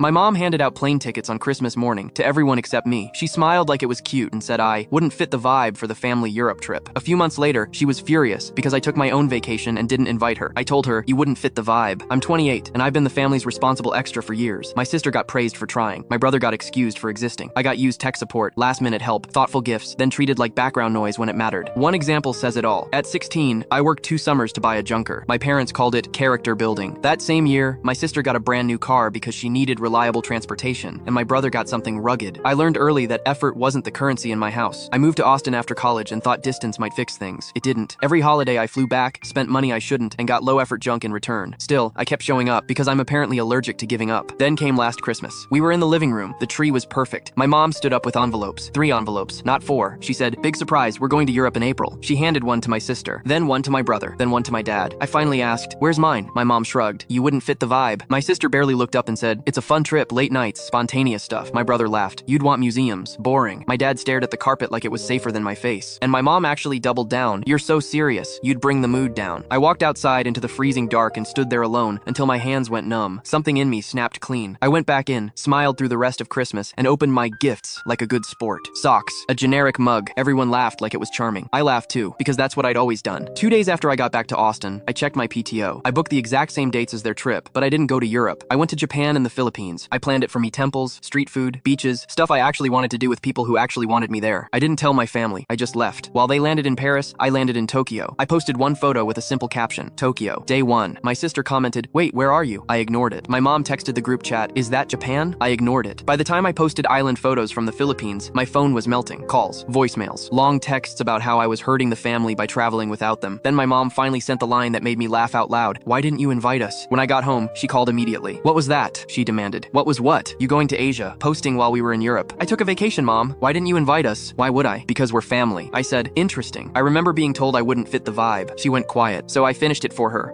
My mom handed out plane tickets on Christmas morning to everyone except me. She smiled like it was cute and said I wouldn't fit the vibe for the family Europe trip. A few months later, she was furious because I took my own vacation and didn't invite her. I told her, you wouldn't fit the vibe. I'm 28, and I've been the family's responsible extra for years. My sister got praised for trying. My brother got excused for existing. I got used tech support, last-minute help, thoughtful gifts, then treated like background noise when it mattered. One example says it all. At 16, I worked 2 summers to buy a junker. My parents called it character building. That same year, my sister got a brand new car because she needed reliable transportation, and my brother got something rugged. I learned early that effort wasn't the currency in my house. I moved to Austin after college and thought distance might fix things. It didn't. Every holiday I flew back, spent money I shouldn't, and got low-effort junk in return. Still, I kept showing up because I'm apparently allergic to giving up. Then came last Christmas. We were in the living room. The tree was perfect. My mom stood up with envelopes. 3 envelopes, not 4. She said, "Big surprise, we're going to Europe in April." She handed one to my sister, then one to my brother, then one to my dad. I finally asked, "Where's mine?" My mom shrugged. "You wouldn't fit the vibe." My sister barely looked up and said, "It's a fun trip, late nights, spontaneous stuff." My brother laughed. "You'd want museums. Boring." My dad stared at the carpet like it was safer than my face. And my mom actually doubled down. "You're so serious. You'd bring the mood down." I walked outside into the freezing dark and stood there alone until my hands went numb. Something in me snapped clean. I went back in, smiled through the rest of Christmas, and opened my gifts like a good sport. Socks, a generic mug. Everyone laughed like it was charming. I laughed too, because that's what I'd always done. 2 days after I got back to Austin, I checked my PTO. I booked the exact same dates as their trip, but I didn't go to Europe. I went to Japan and the Philippines. I planned it for me temples, street food, beaches, stuff I actually wanted to do with people who actually wanted me there. I didn't tell my family. I just left. While they landed in Paris, I landed in Tokyo. I posted one photo with a simple caption, "Tokyo, day 1. My sister commented, "Wait, where are you?" I ignored it. My mom texted the group chat, "Is that Japan?" I ignored it. By the time I posted island photos from the Philippines, my phone was melting. Calls, voicemails, long texts about how I was hurting the family by traveling without them. Then my mom finally sent the line that made me laugh out loud. "Why didn't you invite us?" When I got home, she called immediately. "What was that?" she demanded. "What was what?" "You going to Asia, posting while we were in Europe." "I took a vacation, Mom. Why didn't you invite us?" "Why would I?" "Because we're family." I said, "Interesting. I remember being told I wouldn't fit the vibe." She went quiet, so I finished it for her.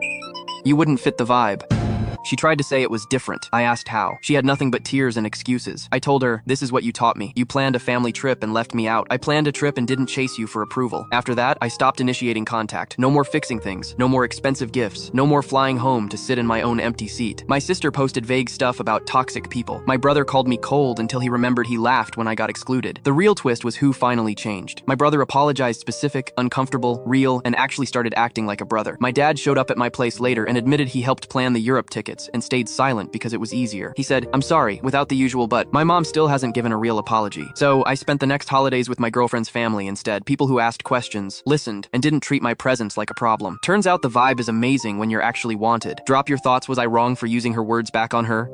"You wouldn't fit the vibe." She tried to say it was different. I asked how. She had nothing but tears and excuses. I told her, "This is what you taught me. You planned a family trip and left me out. I planned a trip and didn't chase you for approval." After that, I stopped initiating contact. No more fixing things. No more expensive gifts. No more flying home to sit in my own empty seat. My sister posted vague stuff about toxic people. My brother called me cold until he remembered he laughed when I got excluded. The real twist was who finally changed. My brother apologized specific, uncomfortable, real, and actually started acting like a brother. My dad showed up at my place later and admitted he helped plan the Europe tickets and stayed silent because it was easier. He said, "I'm sorry," without the usual but. My mom still hasn't given a real apology. So I spent the next holidays with my girlfriend's family instead. People who asked questions, listened, and didn't treat my presence like a problem. Turns out the vibe is amazing when you're actually wanted. Drop your thoughts. Was I wrong for using her words back on her?